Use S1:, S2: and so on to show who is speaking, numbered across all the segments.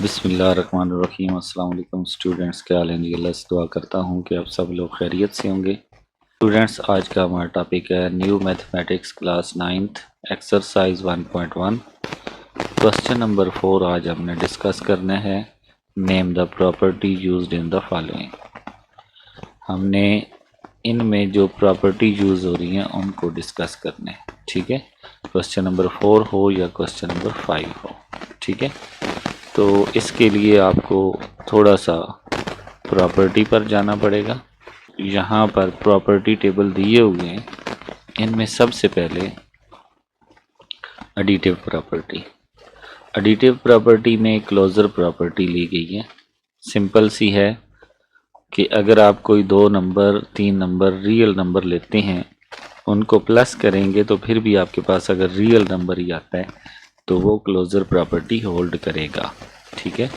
S1: बिस्मिल्लाहिर्रहमानिर्रहीम। अस्सलाम वालेकुम स्टूडेंट्स, क्या हाल है जी। अल्लाह से दुआ करता हूँ कि आप सब लोग खैरियत से होंगे। स्टूडेंट्स, आज का हमारा टॉपिक है new mathematics class 9th exercise 1.1 question number 4। आज हमने डिस्कस करना है name the property used in the following. हमने इनमें जो प्रॉपर्टी यूज़ हो रही हैं उनको डिस्कस करना है, ठीक है। क्वेश्चन नंबर 4 हो या क्वेश्चन नंबर 5 हो, ठीक है। तो इसके लिए आपको थोड़ा सा प्रॉपर्टी पर जाना पड़ेगा। यहाँ पर प्रॉपर्टी टेबल दिए हुए हैं। इनमें सबसे पहले एडिटिव प्रॉपर्टी। एडिटिव प्रॉपर्टी में क्लोजर प्रॉपर्टी ली गई है। सिंपल सी है कि अगर आप कोई 2 नंबर 3 नंबर रियल नंबर लेते हैं, उनको प्लस करेंगे तो फिर भी आपके पास अगर रियल नंबर ही आता है तो वो क्लोजर प्रॉपर्टी होल्ड करेगा, ठीक है।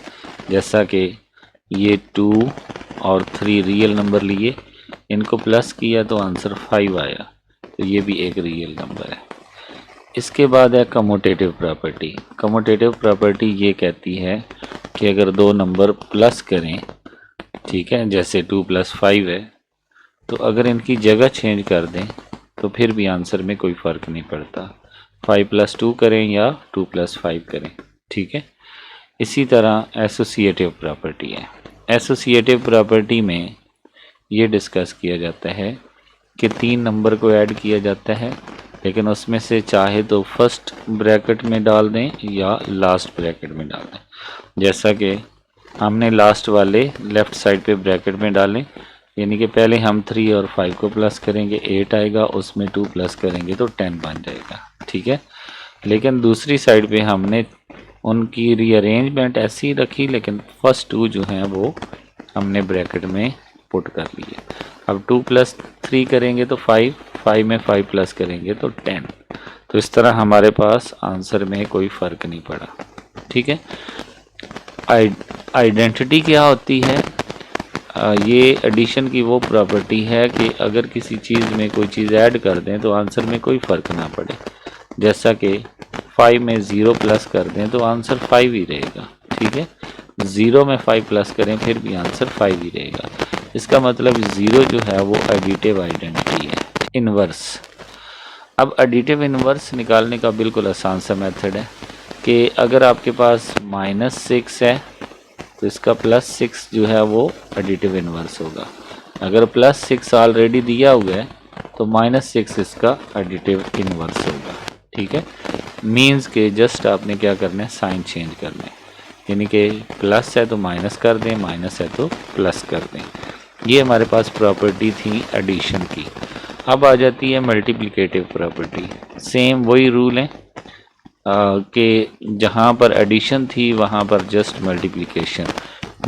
S1: जैसा कि ये 2 और 3 रियल नंबर लिए, इनको प्लस किया तो आंसर 5 आया, तो ये भी एक रियल नंबर है। इसके बाद है कम्यूटेटिव प्रॉपर्टी। कम्यूटेटिव प्रॉपर्टी ये कहती है कि अगर 2 नंबर प्लस करें, ठीक है, जैसे 2 + 5 है, तो अगर इनकी जगह चेंज कर दें तो फिर भी आंसर में कोई फ़र्क नहीं पड़ता। 5 + 2 करें या 2 + 5 करें, ठीक है। इसी तरह एसोसिएटिव प्रॉपर्टी है। एसोसिएटिव प्रॉपर्टी में ये डिस्कस किया जाता है कि 3 नंबर को ऐड किया जाता है, लेकिन उसमें से चाहे तो फर्स्ट ब्रैकेट में डाल दें या लास्ट ब्रैकेट में डाल दें। जैसा कि हमने लास्ट वाले लेफ़्ट साइड पे ब्रैकेट में डालें, यानी कि पहले हम 3 और 5 को प्लस करेंगे, 8 आएगा, उसमें 2 प्लस करेंगे तो 10 बन जाएगा, ठीक है। लेकिन दूसरी साइड पे हमने उनकी रीअरेंजमेंट ऐसी रखी, लेकिन फर्स्ट 2 जो हैं वो हमने ब्रैकेट में पुट कर लिए। अब 2 + 3 करेंगे तो 5, 5 में 5 प्लस करेंगे तो 10। तो इस तरह हमारे पास आंसर में कोई फ़र्क नहीं पड़ा, ठीक है। आइडेंटिटी क्या होती है? ये एडिशन की वो प्रॉपर्टी है कि अगर किसी चीज़ में कोई चीज़ ऐड कर दें तो आंसर में कोई फ़र्क ना पड़े। जैसा कि 5 में 0 प्लस कर दें तो आंसर 5 ही रहेगा, ठीक है। 0 में 5 प्लस करें फिर भी आंसर 5 ही रहेगा। इसका मतलब 0 जो है वो एडिटिव आइडेंटिटी है। इन्वर्स। अब एडिटिव इन्वर्स निकालने का बिल्कुल आसान सा मेथड है कि अगर आपके पास -6 है तो इसका +6 जो है वो एडिटिव इन्वर्स होगा। अगर +6 ऑलरेडी दिया हुआ है तो -6 इसका एडिटिव इन्वर्स होगा, ठीक है। मीन्स के जस्ट आपने क्या करना है, साइन चेंज करना है, यानी कि प्लस है तो माइनस कर दें, माइनस है तो प्लस कर दें। ये हमारे पास प्रॉपर्टी थी एडिशन की। अब आ जाती है मल्टीप्लिकेटिव प्रॉपर्टी। सेम वही रूल है कि जहाँ पर एडिशन थी वहाँ पर जस्ट मल्टीप्लिकेशन।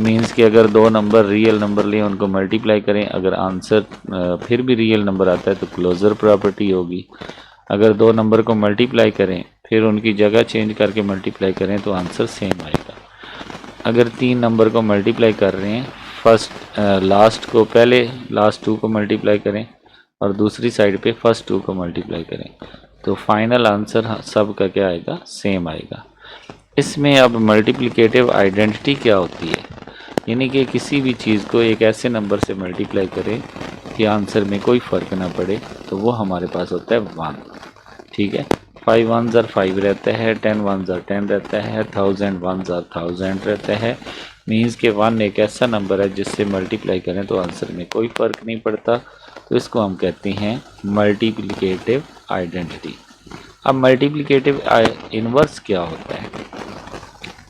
S1: मीन्स कि अगर 2 नंबर रियल नंबर लें, उनको मल्टीप्लाई करें, अगर आंसर फिर भी रियल नंबर आता है तो क्लोजर प्रॉपर्टी होगी। अगर 2 नंबर को मल्टीप्लाई करें फिर उनकी जगह चेंज करके मल्टीप्लाई करें तो आंसर सेम आएगा। अगर 3 नंबर को मल्टीप्लाई कर रहे हैं, लास्ट को पहले लास्ट 2 को मल्टीप्लाई करें और दूसरी साइड पे फर्स्ट 2 को मल्टीप्लाई करें तो फाइनल आंसर सब का क्या आएगा, सेम आएगा। इसमें अब मल्टीप्लिकेटिव आइडेंटिटी क्या होती है, यानी कि किसी भी चीज़ को एक ऐसे नंबर से मल्टीप्लाई करें कि आंसर में कोई फ़र्क ना पड़े, तो वो हमारे पास होता है 1, ठीक है। 5 1 ज़र 5 रहता है, 10 1 ज़र 10 रहता है, 1000 1 ज़र 1000 रहता है। मीन्स के 1 एक ऐसा नंबर है जिससे मल्टीप्लाई करें तो आंसर में कोई फ़र्क नहीं पड़ता, तो इसको हम कहते हैं मल्टीप्लिकेटिव आइडेंटिटी। अब मल्टीप्लिकेटिव इन्वर्स क्या होता है?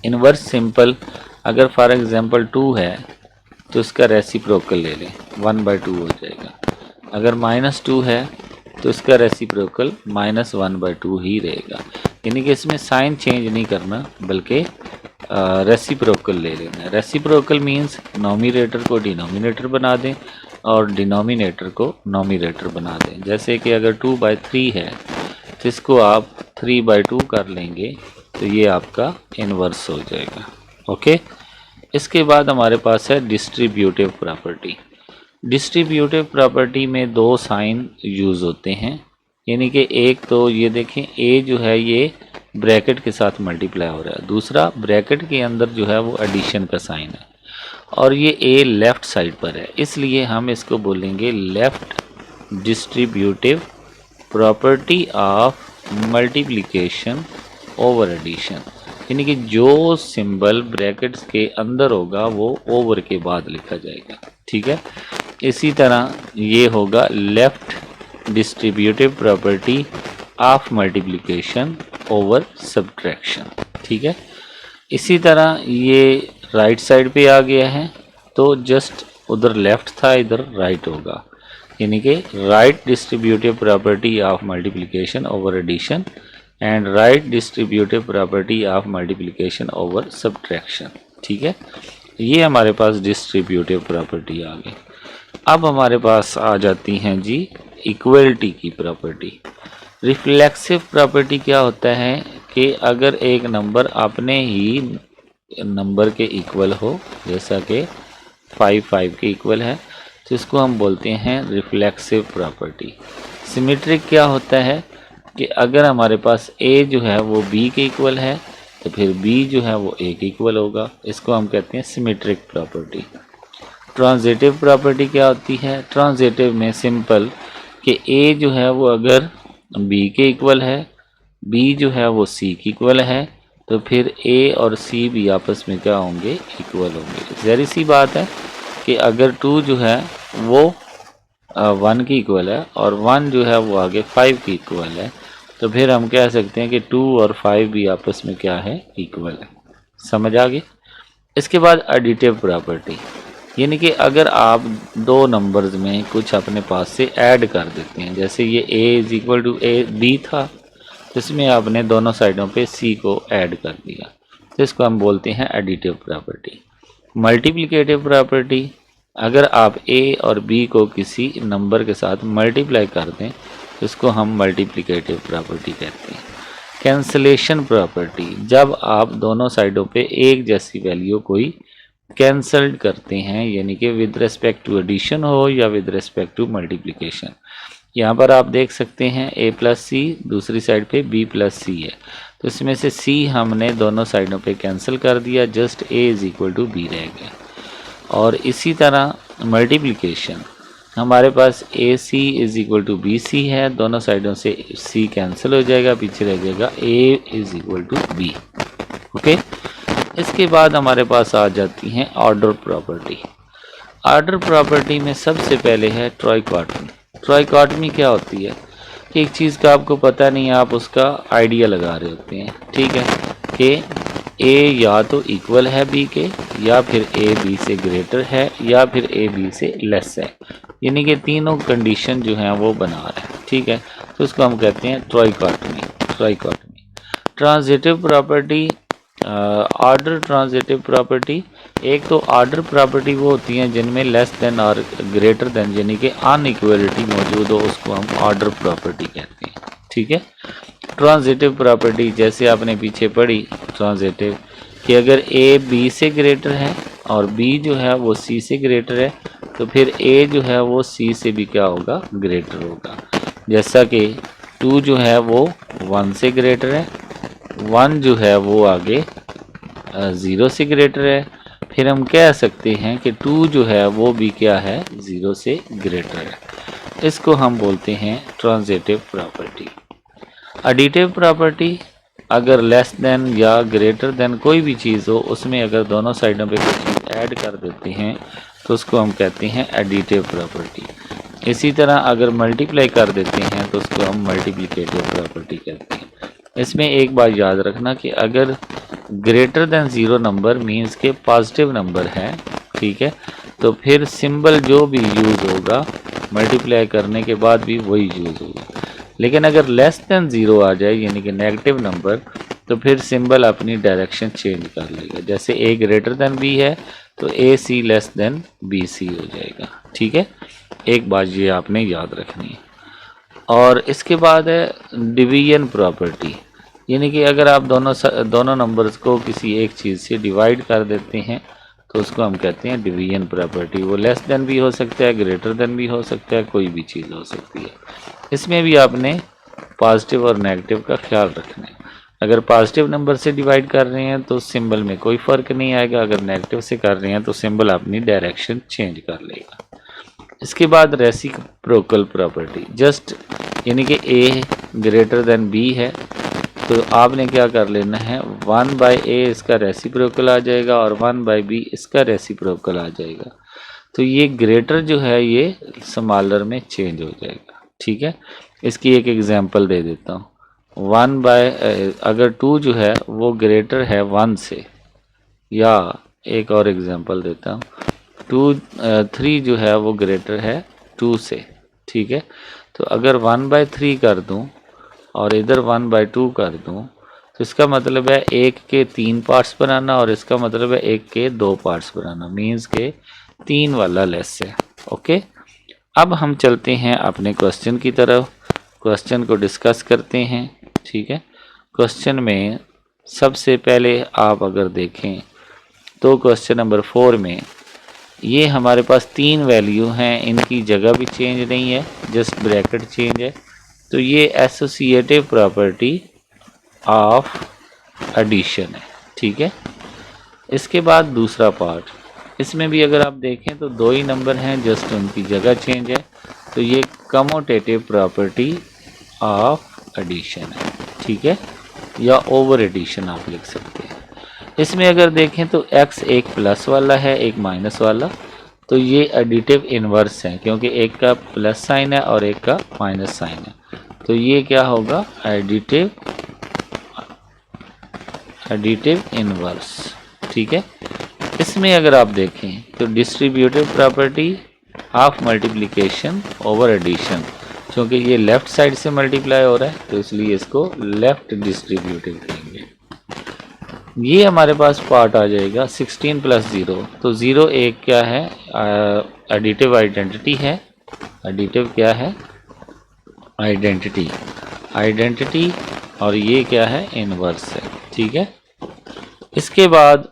S1: इन्वर्स सिंपल, अगर फॉर एग्जांपल 2 है तो इसका रेसिप्रोकल ले लें, 1/2 हो जाएगा। अगर -2 है तो इसका रेसिप्रोकल -1/2 ही रहेगा, यानी कि इसमें साइन चेंज नहीं करना बल्कि रेसिप्रोकल ले लेना है। रेसिप्रोकल मीन्स नोमिनेटर को डिनोमिनेटर बना दें और डिनोमिनेटर को नोमिनेटर बना दें। जैसे कि अगर 2/3 है तो इसको आप 3/2 कर लेंगे तो ये आपका इन्वर्स हो जाएगा, ओके। इसके बाद हमारे पास है डिस्ट्रीब्यूटिव प्रॉपर्टी। डिस्ट्रीब्यूटिव प्रॉपर्टी में 2 साइन यूज़ होते हैं, यानी कि एक तो ये देखें, ए जो है ये ब्रैकेट के साथ मल्टीप्लाई हो रहा है, दूसरा ब्रैकेट के अंदर जो है वो एडिशन का साइन है, और ये ए लेफ़्ट साइड पर है, इसलिए हम इसको बोलेंगे left distributive property of multiplication over addition, यानी कि जो सिंबल ब्रैकेट्स के अंदर होगा वो ओवर के बाद लिखा जाएगा। ठीक है, इसी तरह ये होगा left distributive property of multiplication over subtraction. ठीक है, इसी तरह ये राइट साइड पे आ गया है, तो जस्ट उधर लेफ़्ट था, इधर राइट होगा, यानी कि right distributive property of multiplication over addition and right distributive property of multiplication over subtraction. ठीक है, ये हमारे पास डिस्ट्रीब्यूटिव प्रॉपर्टी आ गई। अब हमारे पास आ जाती हैं जी इक्वलिटी की प्रॉपर्टी। रिफ्लेक्सिव प्रॉपर्टी क्या होता है कि अगर एक नंबर अपने ही नंबर के इक्वल हो, जैसा कि 5 के इक्वल है, तो इसको हम बोलते हैं रिफ्लेक्सिव प्रॉपर्टी। सिमेट्रिक क्या होता है कि अगर हमारे पास a जो है वो b के इक्वल है, तो फिर b जो है वो a के इक्वल होगा, इसको हम कहते हैं सिमेट्रिक प्रॉपर्टी। ट्रांजिटिव प्रॉपर्टी क्या होती है? ट्रांजिटिव में सिंपल कि a जो है वो अगर b के इक्वल है, b जो है वो c के इक्वल है, तो फिर a और c भी आपस में क्या होंगे? इक्वल होंगे। ज़ाहिर सी बात है कि अगर 2 जो है वो 1 की इक्वल है और 1 जो है वो आगे 5 की इक्वल है, तो फिर हम कह सकते हैं कि 2 और 5 भी आपस में क्या है? इक्वल है। समझ आ गई? इसके बाद एडिटिव प्रॉपर्टी, यानी कि अगर आप दो नंबर्स में कुछ अपने पास से ऐड कर देते हैं, जैसे ये a is equal to b था, इसमें आपने दोनों साइडों पे c को ऐड कर दिया, तो इसको हम बोलते हैं एडिटिव प्रॉपर्टी। मल्टीप्लिकेटिव प्रॉपर्टी, अगर आप a और b को किसी नंबर के साथ मल्टीप्लाई कर दें तो इसको हम मल्टीप्लिकेटिव प्रॉपर्टी कहते हैं। कैंसलेशन प्रॉपर्टी, जब आप दोनों साइडों पे एक जैसी वैल्यू कोई कैंसल्ड करते हैं, यानी कि विद रिस्पेक्ट टू एडिशन हो या विद रिस्पेक्ट टू मल्टीप्लिकेशन। यहाँ पर आप देख सकते हैं a प्लस सी, दूसरी साइड पे b प्लस सी है, तो इसमें से c हमने दोनों साइडों पे कैंसिल कर दिया, just a is equal to b रह गया। और इसी तरह मल्टीप्लिकेशन, हमारे पास a c is equal to b c है, दोनों साइडों से c कैंसिल हो जाएगा, पीछे रह जाएगा a is equal to b। Okay, इसके बाद हमारे पास आ जाती हैं ऑर्डर प्रॉपर्टी। ऑर्डर प्रॉपर्टी में सबसे पहले है ट्राइकॉटमी। ट्राइकॉटमी क्या होती है कि एक चीज़ का आपको पता नहीं है, आप उसका आइडिया लगा रहे होते हैं। ठीक है, कि a या तो इक्वल है b के, या फिर a b से ग्रेटर है, या फिर a b से लेस है, यानी कि तीनों कंडीशन जो हैं वो बना रहा है। ठीक है, तो उसको हम कहते हैं trichotomy. Trichotomy transitive property, order transitive property, एक तो ऑर्डर प्रॉपर्टी वो होती हैं जिनमें लेस देन और ग्रेटर देन यानी कि अनइक्वलिटी मौजूद हो, उसको हम ऑर्डर प्रॉपर्टी कहते हैं। ठीक है, ट्रांजिटिव प्रॉपर्टी जैसे आपने पीछे पढ़ी ट्रांजिटिव, कि अगर a b से ग्रेटर है और b जो है वो c से ग्रेटर है, तो फिर a जो है वो c से भी क्या होगा? ग्रेटर होगा। जैसा कि 2 जो है वो 1 से ग्रेटर है, 1 जो है वो आगे 0 से ग्रेटर है, फिर हम कह सकते हैं कि 2 जो है वो भी क्या है? 0 से ग्रेटर है। इसको हम बोलते हैं ट्रांजिटिव प्रॉपर्टी। एडिटिव प्रॉपर्टी, अगर लेस देन या ग्रेटर देन कोई भी चीज़ हो, उसमें अगर दोनों साइडों पे कोई चीज़ ऐड कर देते हैं तो उसको हम कहते हैं एडिटिव प्रॉपर्टी। इसी तरह अगर मल्टीप्लाई कर देते हैं तो उसको हम मल्टीप्लिकेटिव प्रॉपर्टी कहते हैं। इसमें एक बात याद रखना कि अगर ग्रेटर देन 0 नंबर मीन्स के पॉजिटिव नंबर है, ठीक है, तो फिर सिंबल जो भी यूज़ होगा मल्टीप्लाई करने के बाद भी वही यूज़ होगा। लेकिन अगर लेस देन 0 आ जाए यानी कि नेगेटिव नंबर, तो फिर सिंबल अपनी डायरेक्शन चेंज कर लेगा। जैसे a ग्रेटर देन b है तो a c less than b c हो जाएगा। ठीक है, एक बात ये आपने याद रखनी है। और इसके बाद है डिवीजन प्रॉपर्टी, यानी कि अगर आप दोनों नंबर्स को किसी एक चीज़ से डिवाइड कर देते हैं तो उसको हम कहते हैं डिवीजन प्रॉपर्टी। वो लेस देन भी हो सकता है, ग्रेटर देन भी हो सकता है, कोई भी चीज़ हो सकती है। इसमें भी आपने पॉजिटिव और नेगेटिव का ख्याल रखना है। अगर पॉजिटिव नंबर से डिवाइड कर रहे हैं तो सिंबल में कोई फ़र्क नहीं आएगा, अगर नेगेटिव से कर रहे हैं तो सिंबल अपनी डायरेक्शन चेंज कर लेगा। इसके बाद रेसिप्रोकल प्रॉपर्टी, जस्ट यानी कि ए ग्रेटर देन बी है तो आपने क्या कर लेना है, 1/a इसका रेसिप्रोकल आ जाएगा और 1/b इसका रेसिप्रोकल आ जाएगा। तो ये ग्रेटर जो है ये स्मॉलर में चेंज हो जाएगा। ठीक है, इसकी एक एग्जांपल दे देता हूँ। अगर 2 जो है वो ग्रेटर है 1 से, या एक और एग्जांपल देता हूँ, 3 जो है वो ग्रेटर है 2 से। ठीक है, तो अगर 1/3 कर दूँ और इधर 1/2 कर दूँ तो इसका मतलब है 1 के 3 पार्ट्स बनाना और इसका मतलब है 1 के 2 पार्ट्स बनाना, मीन्स के 3 वाला लेस है। ओके, अब हम चलते हैं अपने क्वेश्चन की तरफ, क्वेश्चन को डिस्कस करते हैं। ठीक है, क्वेश्चन में सबसे पहले आप अगर देखें तो क्वेश्चन नंबर 4 में ये हमारे पास 3 वैल्यू हैं, इनकी जगह भी चेंज नहीं है, जस्ट ब्रैकेट चेंज है। तो ये एसोसिएटिव प्रॉपर्टी ऑफ एडिशन है। ठीक है, इसके बाद दूसरा पार्ट, इसमें भी अगर आप देखें तो 2 ही नंबर हैं, जस्ट उनकी जगह चेंज है। तो ये कमोटेटिव प्रॉपर्टी ऑफ एडिशन है। ठीक है, या ओवर एडिशन आप लिख सकते हैं। इसमें अगर देखें तो x एक प्लस वाला है एक माइनस वाला, तो ये एडिटिव इन्वर्स है क्योंकि एक का प्लस साइन है और एक का माइनस साइन है। तो ये क्या होगा, एडिटिव इन्वर्स। ठीक है, इसमें अगर आप देखें तो distributive property of multiplication over addition, क्योंकि ये लेफ्ट साइड से मल्टीप्लाई हो रहा है तो इसलिए इसको लेफ्ट डिस्ट्रीब्यूटिव कहेंगे। ये हमारे पास पार्ट आ जाएगा 16 + 0, तो 0 एक क्या है, एडिटिव आइडेंटिटी है। एडिटिव क्या है, आइडेंटिटी, और ये क्या है, इनवर्स है। ठीक है, इसके बाद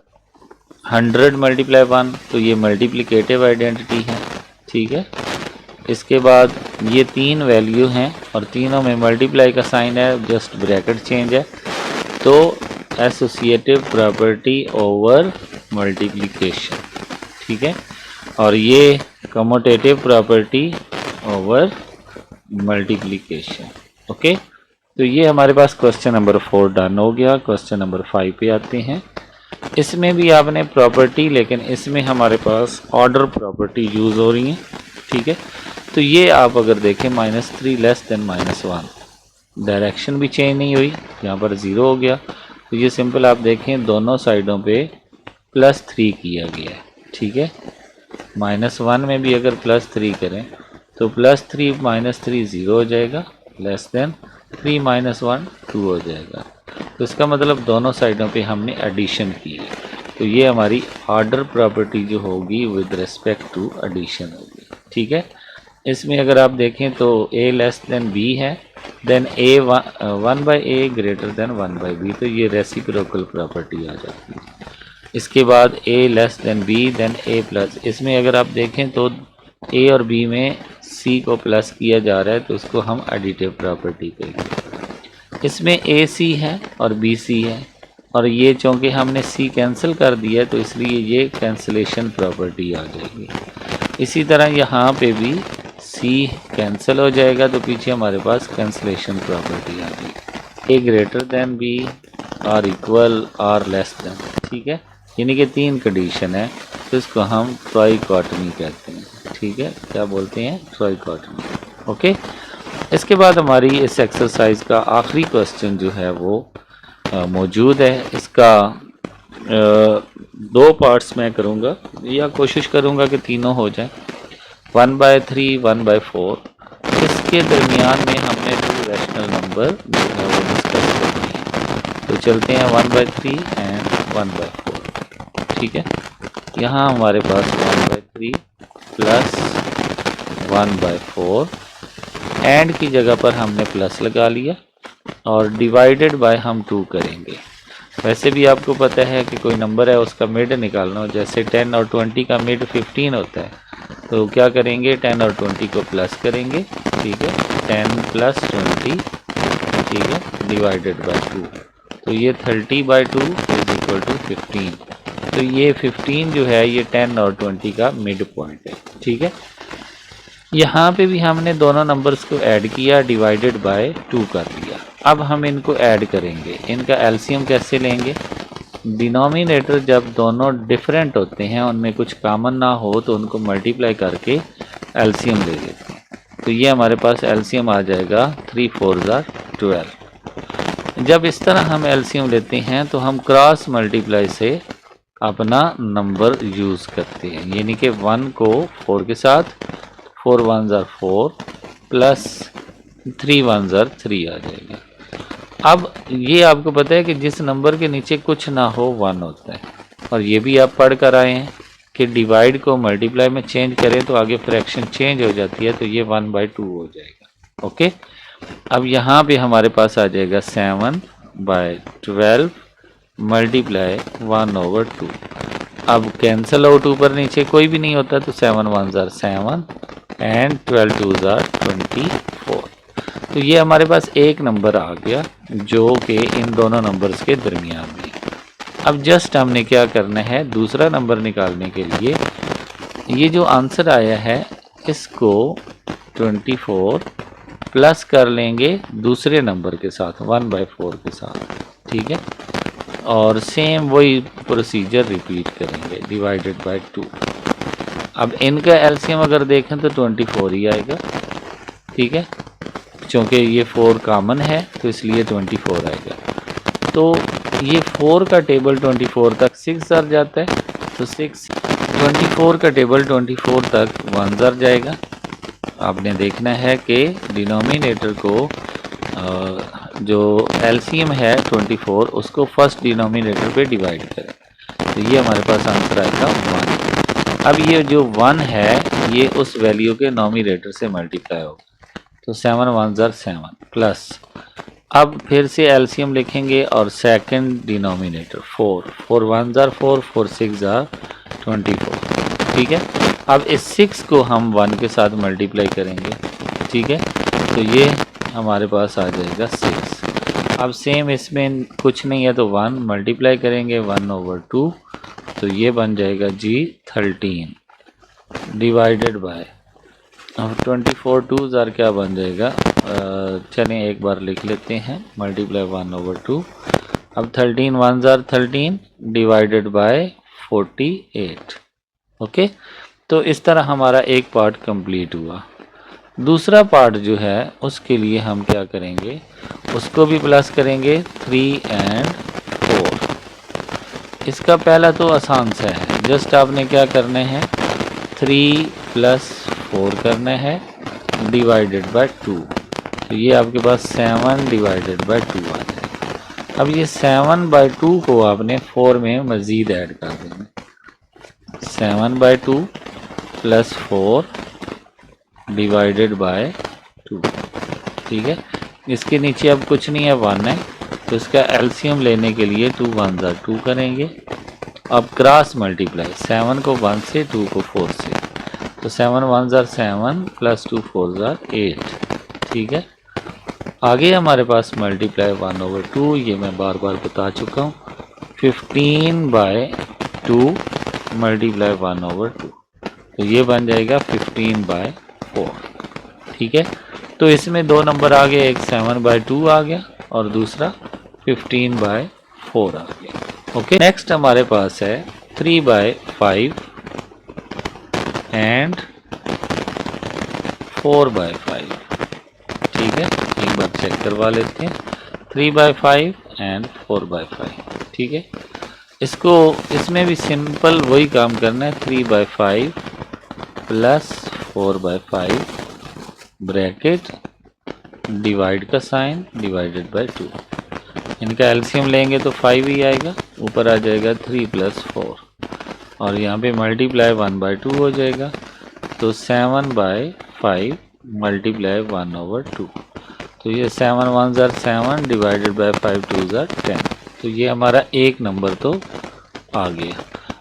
S1: 100 × 1, तो ये मल्टीप्लिकेटिव आइडेंटिटी है। ठीक है, इसके बाद ये 3 वैल्यू हैं और तीनों में मल्टीप्लाई का साइन है, जस्ट ब्रैकेट चेंज है। तो एसोसिएटिव प्रॉपर्टी ओवर मल्टीप्लिकेशन। ठीक है, और ये commutative property over multiplication. Okay, तो ये हमारे पास क्वेश्चन नंबर 4 डन हो गया। क्वेश्चन नंबर 5 पे आते हैं। इसमें भी आपने प्रॉपर्टी, लेकिन इसमें हमारे पास ऑर्डर प्रॉपर्टी यूज़ हो रही है। ठीक है, तो ये आप अगर देखें -3 लेस देन -1, डायरेक्शन भी चेंज नहीं हुई, यहाँ पर 0 हो गया। तो ये सिंपल आप देखें दोनों साइडों पे +3 किया गया है। ठीक है, -1 में भी अगर +3 करें तो +3 -3 0 हो जाएगा, लेस देन 3 - 1 2 हो जाएगा। तो इसका मतलब दोनों साइडों पे हमने एडिशन की है। तो ये हमारी ऑर्डर प्रॉपर्टी जो होगी विद रिस्पेक्ट टू एडिशन होगी। ठीक है, इसमें अगर आप देखें तो a लेस देन b है, then a 1/a greater than 1/b, तो ये रेसिप्रोकल प्रॉपर्टी आ जाती है। इसके बाद a less than b, then a plus, इसमें अगर आप देखें तो a और b में c को प्लस किया जा रहा है तो उसको हम एडिटिव प्रॉपर्टी कहेंगे। इसमें a c है और b c है, और ये चूँकि हमने c कैंसिल कर दिया है तो इसलिए ये कैंसिलेशन प्रॉपर्टी आ जाएगी। इसी तरह यहाँ पे भी c कैंसिल हो जाएगा तो पीछे हमारे पास कैंसिलेशन प्रॉपर्टी आ गई, a ग्रेटर देन b और इक्वल और लेस देन। ठीक है, यानी कि 3 कंडीशन है, तो इसको हम ट्राइकॉटमी कहते हैं। ठीक है, क्या बोलते हैं, ट्राइकॉटमी। ओके, इसके बाद हमारी इस एक्सरसाइज का आखिरी क्वेश्चन जो है वो मौजूद है। इसका 2 पार्ट्स मैं करूँगा या कोशिश करूँगा कि तीनों हो जाए। 1/3 1/4, इसके दरमियान में हमने 2 रैशनल नंबर जो है वो डिस्कस करनी है। तो चलते हैं 1/3 एंड 1/4। ठीक है, यहाँ हमारे पास 1/3 प्लस 1/4, एंड की जगह पर हमने प्लस लगा लिया और डिवाइडेड बाय हम 2 करेंगे। वैसे भी आपको पता है कि कोई नंबर है उसका मिड निकालना हो, जैसे 10 और 20 का मिड 15 होता है, तो क्या करेंगे, 10 और 20 को प्लस करेंगे। ठीक है, 10 + 20, ठीक है, डिवाइडेड बाय 2। तो ये 30/2 इज इक्वल टू 15। तो ये 15 जो है ये 10 और 20 का मिड पॉइंट है। ठीक है, यहाँ पे भी हमने दोनों नंबर्स को ऐड किया, डिवाइडेड बाय 2 कर लिया। अब हम इनको ऐड करेंगे, इनका एलसीएम कैसे लेंगे? डिनोमिनेटर जब दोनों डिफरेंट होते हैं, उनमें कुछ कॉमन ना हो, तो उनको मल्टीप्लाई करके एलसीएम ले लेते हैं। तो ये हमारे पास एलसीएम आ जाएगा 3 4 12। जब इस तरह हम एलसीएम लेते हैं तो हम क्रॉस मल्टीप्लाई से अपना नंबर यूज़ करते हैं, यानी कि 1 को 4 के साथ, 4 1 4 प्लस 3 1 3 आ जाएगा। अब ये आपको पता है कि जिस नंबर के नीचे कुछ ना हो 1 होता है, और ये भी आप पढ़ कर आए हैं कि डिवाइड को मल्टीप्लाई में चेंज करें तो आगे फ्रैक्शन चेंज हो जाती है, तो ये 1/2 हो जाएगा। ओके, अब यहाँ पे हमारे पास आ जाएगा 7/12 मल्टीप्लाई 1/2। अब कैंसिल आउट, ऊपर नीचे कोई भी नहीं होता, तो 7 1 7 एंड 12 2 24। तो ये हमारे पास एक नंबर आ गया जो कि इन दोनों नंबर्स के दरमियान में। अब जस्ट हमने क्या करना है, दूसरा नंबर निकालने के लिए ये जो आंसर आया है इसको 24 प्लस कर लेंगे दूसरे नंबर के साथ 1/4 के साथ। ठीक है, और सेम वही प्रोसीजर रिपीट करेंगे, डिवाइडेड बाय 2। अब इनका एलसीएम अगर देखें तो 24 ही आएगा। ठीक है, क्योंकि ये 4 कॉमन है तो इसलिए 24 आएगा। तो ये 4 का टेबल 24 तक 6 जर जाता है, तो 6 24 का टेबल 24 तक 1 जर जाएगा। आपने देखना है कि डिनोमिनेटर को जो एलसीएम है 24 उसको फर्स्ट डिनोमिनेटर पे डिवाइड करें, तो ये हमारे पास आंसर आएगा 1। अब ये जो 1 है ये उस वैल्यू के नोमिनेटर से मल्टीप्लाई होगा, तो 7 1 7 प्लस, अब फिर से एलसीएम लिखेंगे और सेकंड डिनोमिनेटर 4 4 1 4 4 6 24। ठीक है, अब इस 6 को हम 1 के साथ मल्टीप्लाई करेंगे। ठीक है, तो ये हमारे पास आ जाएगा 6। अब सेम इसमें कुछ नहीं है तो 1 मल्टीप्लाई करेंगे 1/2, तो ये बन जाएगा जी 13 डिवाइडेड बाय, अब 24 2 ज़ार क्या बन जाएगा, चलें एक बार लिख लेते हैं, मल्टीप्लाई 1/2। अब 13 1 13 डिवाइडेड बाय 48। ओके, तो इस तरह हमारा एक पार्ट कंप्लीट हुआ। दूसरा पार्ट जो है उसके लिए हम क्या करेंगे, उसको भी प्लस करेंगे 3 और 4। इसका पहला तो आसान सा है, जस्ट आपने क्या करना है 3 + 4 करना है डिवाइडेड बाय 2, तो ये आपके पास 7 डिवाइडेड बाय 2 आ जाएगा। अब ये 7/2 को आपने 4 में मज़ीद ऐड कर देना, 7/2 + 4 डिवाइडेड बाय 2। ठीक है, इसके नीचे अब कुछ नहीं है 1 है, तो इसका एलसीएम लेने के लिए 2 1 2 करेंगे। अब क्रॉस मल्टीप्लाई 7 को 1 से 2 को 4 से, तो 7 1 7 + 2 4 8। ठीक है, आगे हमारे पास मल्टीप्लाई 1/2, ये मैं बार बार बता चुका हूँ, 15/2 मल्टीप्लाई 1/2, तो ये बन जाएगा 15/4। ठीक है, तो इसमें दो नंबर आ गए, एक 7/2 आ गया और दूसरा 15/4 आ गया। ओके, नेक्स्ट हमारे पास है 3/5 एंड 4/5। ठीक है, एक बार चेक करवा लेते हैं, 3/5 एंड 4/5। ठीक है, इसमें भी सिंपल वही काम करना है, 3/5 + 4/5 ब्रैकेट डिवाइड का साइन डिवाइडेड बाय 2। इनका एलसीएम लेंगे तो 5 ही आएगा, ऊपर आ जाएगा 3 + 4 और यहाँ पे मल्टीप्लाई 1/2 हो जाएगा, तो 7/5 मल्टीप्लाई 1/2, तो ये 7 1 7 डिवाइडेड बाय 5 2 10। तो ये हमारा एक नंबर तो आ गया।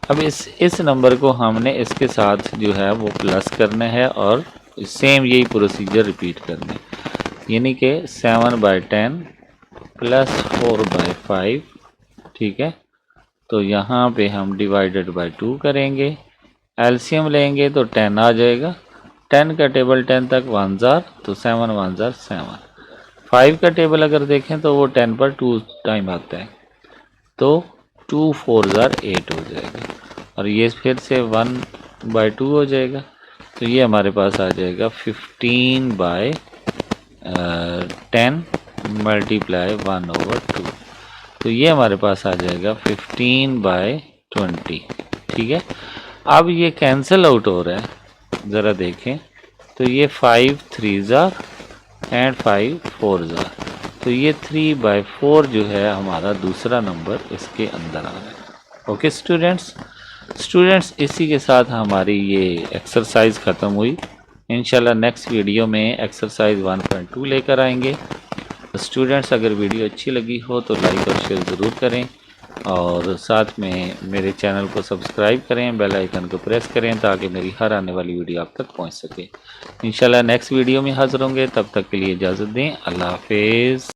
S1: अब इस नंबर को हमने इसके साथ जो है वो प्लस करना है और सेम यही प्रोसीजर रिपीट करना है, यानी कि 7/10 +4/5, ठीक है। तो यहाँ पे हम डिवाइडेड बाय 2 करेंगे, एलसीएम लेंगे तो 10 आ जाएगा। 10 का टेबल 10 तक 1 जार, तो 7 1 जार 7। 5 का टेबल अगर देखें तो वो 10 पर 2 टाइम आता है, तो 2 4 जार 8 हो जाएगा। और ये फिर से 1/2 हो जाएगा, तो ये हमारे पास आ जाएगा 15/10 मल्टीप्लाई 1/2। तो ये हमारे पास आ जाएगा 15/20, ठीक है। अब ये कैंसिल आउट हो रहा है, ज़रा देखें तो ये 5 3 जार एंड 5 4 जार, तो ये 3/4 जो है हमारा दूसरा नंबर इसके अंदर आ रहा है। ओके स्टूडेंट्स, इसी के साथ हमारी ये एक्सरसाइज ख़त्म हुई। इंशाल्लाह नेक्स्ट वीडियो में एक्सरसाइज 1.2 लेकर आएंगे। स्टूडेंट्स, अगर वीडियो अच्छी लगी हो तो लाइक और शेयर ज़रूर करें, और साथ में मेरे चैनल को सब्सक्राइब करें, बेल आइकन को प्रेस करें ताकि मेरी हर आने वाली वीडियो आप तक पहुंच सके। इंशाल्लाह नेक्स्ट वीडियो में हाज़िर होंगे, तब तक के लिए इजाज़त दें। अल्लाह हाफिज़।